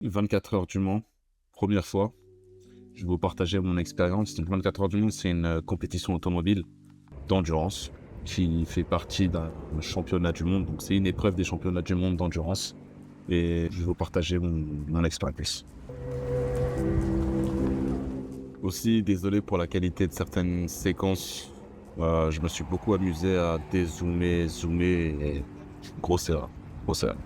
24 heures du Mans, première fois. Je vais vous partager mon expérience. Donc 24 heures du Mans, c'est une compétition automobile d'endurance qui fait partie d'un championnat du monde. Donc c'est une épreuve des championnats du monde d'endurance. Et je vais vous partager mon expérience. Aussi, désolé pour la qualité de certaines séquences. Je me suis beaucoup amusé à dézoomer, zoomer et grosse erreur. Grosse erreur.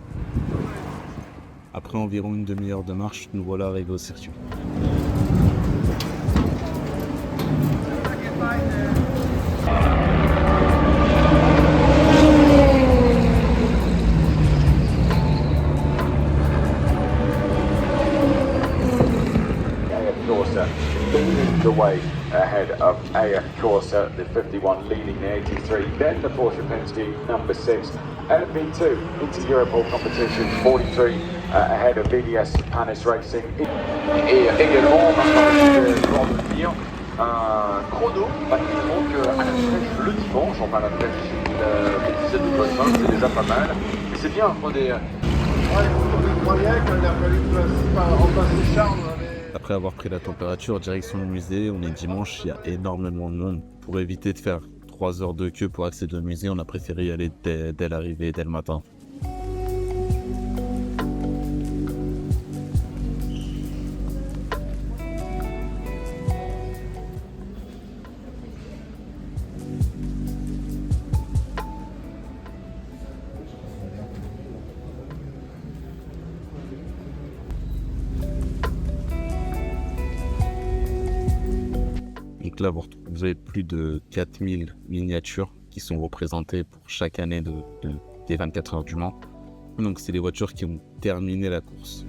Après environ une demi-heure de marche, nous voilà arrivés au circuit. Leading the way ahead of AF Corsa, the 51 leading the 83, then the Porsche Penske number 6, LMP2 into Europol competition 43 ahead of VDS Panis Racing. Et également maintenant le Grand Prix chrono, donc à la fraîche le dimanche, enfin à la fraîche une dizaine de bonnes, c'est déjà pas mal. Et c'est bien pour des... Je croyais qu'il a fallu remplacer Charles. Après avoir pris la température, direction le musée, on est dimanche, il y a énormément de monde. Pour éviter de faire 3 heures de queue pour accéder au musée, on a préféré y aller dès l'arrivée, dès le matin. Donc là, vous retrouvez plus de 4000 miniatures qui sont représentées pour chaque année des 24 heures du Mans. Donc c'est les voitures qui ont terminé la course.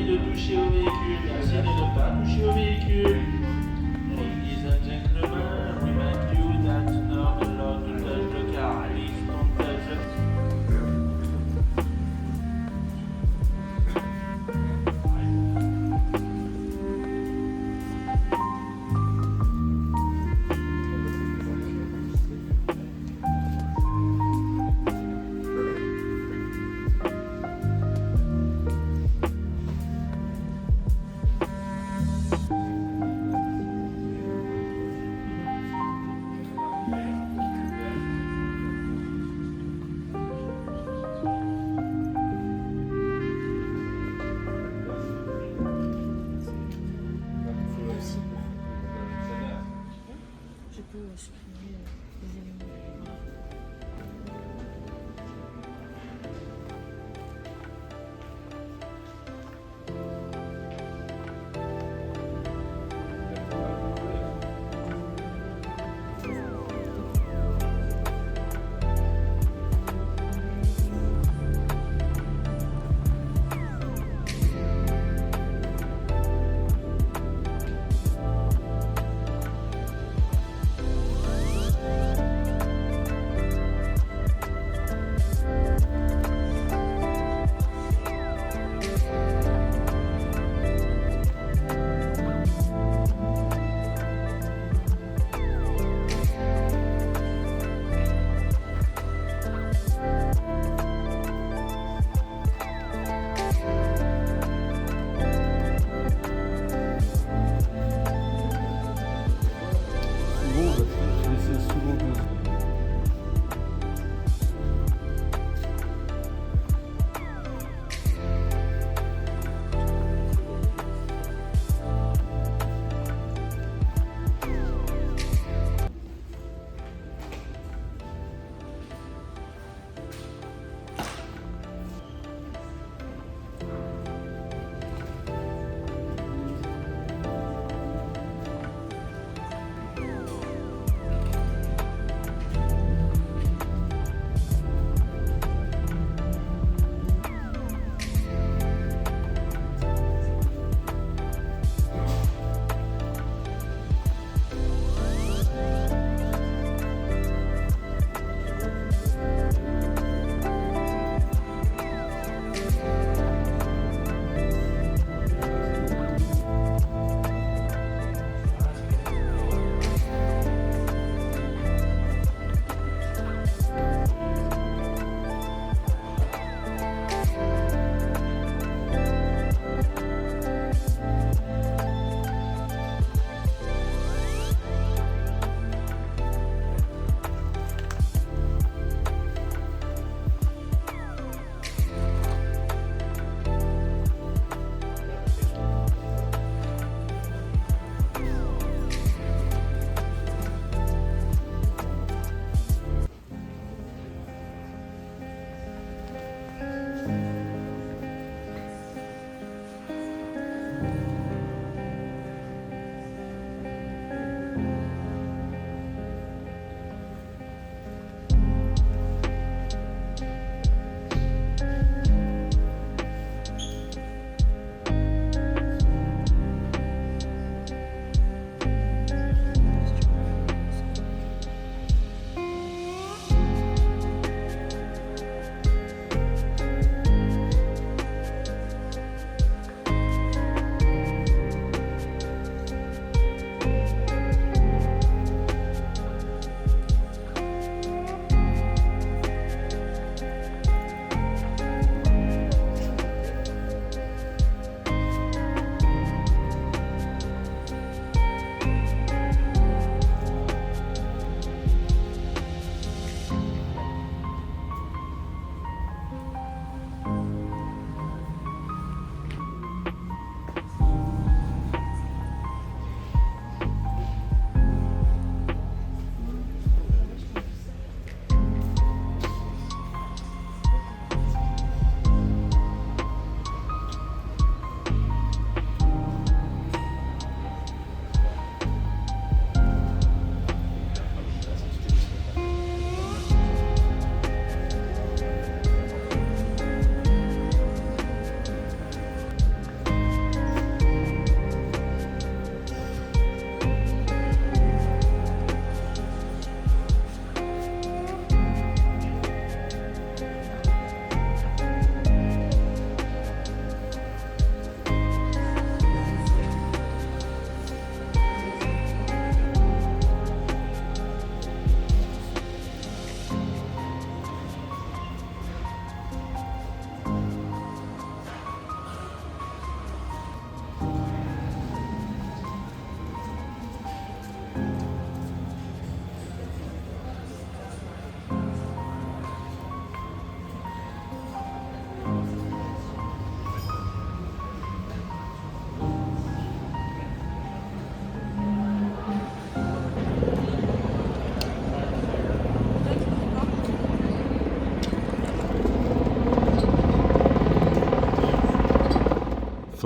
de toucher au véhicule, merci de ne pas toucher au véhicule. Ladies and gentlemen, remind you that not allowed to touch the car. Please don't touch it.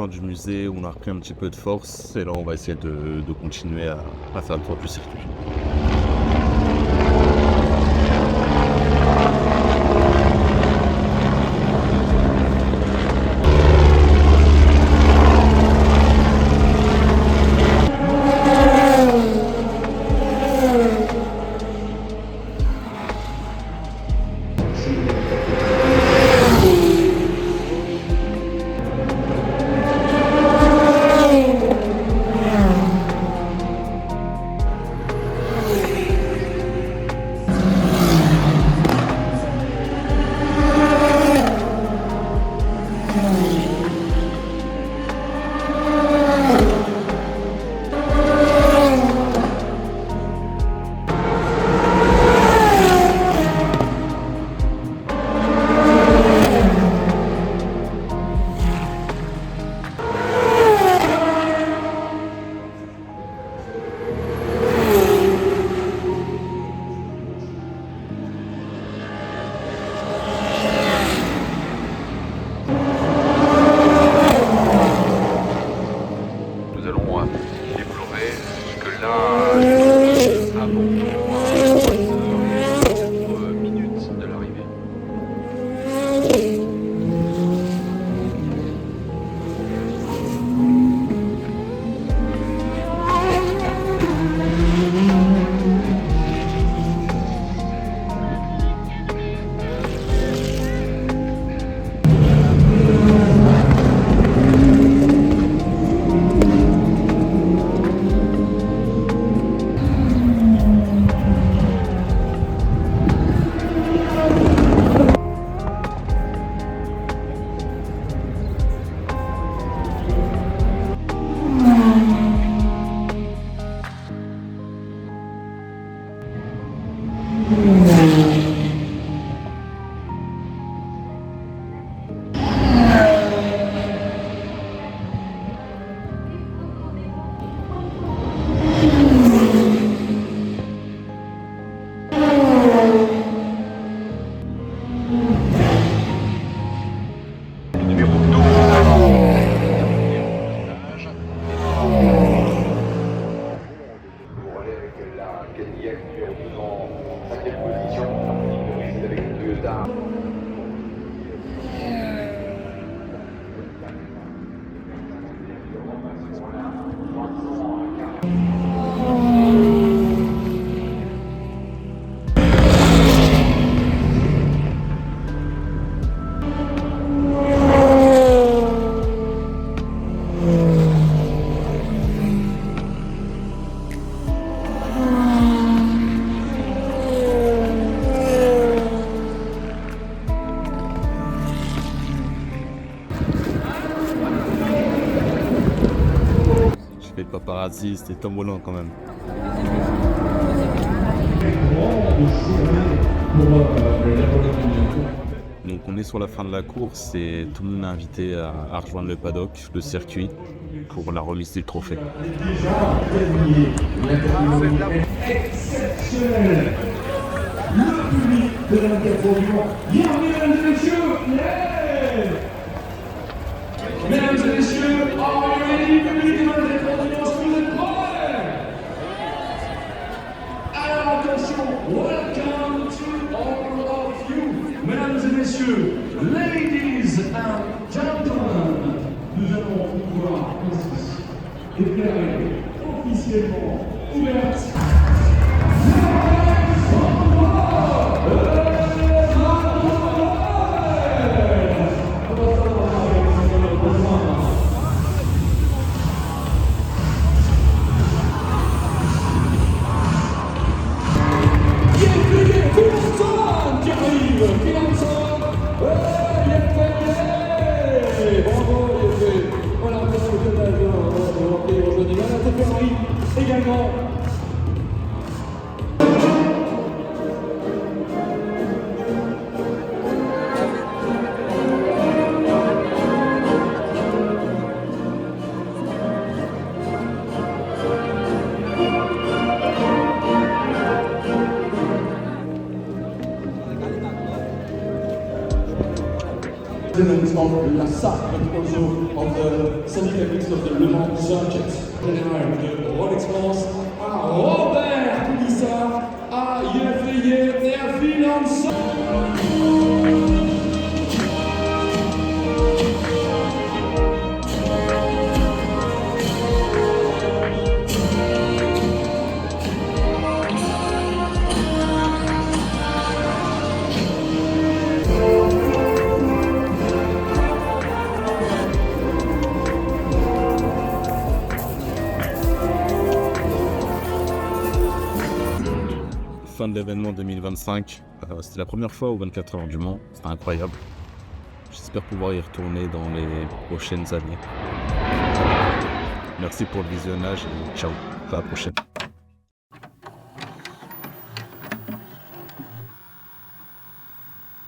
fin du musée, on a repris un petit peu de force et là on va essayer de continuer à faire le tour du circuit. Paparazzi, c'était tombolant quand même. Donc on est sur la fin de la course et tout le monde est invité à rejoindre le paddock, le circuit, pour la remise du trophée. Exceptionnel. Le public de la découvriez. Mesdames et messieurs, mesdames et messieurs, are you ready, public de la découvriez, vous êtes prêts? Alors attention, welcome to all of you, mesdames et messieurs, ladies and gentlemen, nous allons pouvoir ici déclarer officiellement ouverte également. The movement, la sacre of the spécialiste de Le Mans Circuit. Général de Rolex France à Robert Coulissard, à essayé et à finance. Fin de l'événement 2025, c'était la première fois aux 24 heures du Mans, c'était incroyable. J'espère pouvoir y retourner dans les prochaines années. Merci pour le visionnage et ciao, à la prochaine.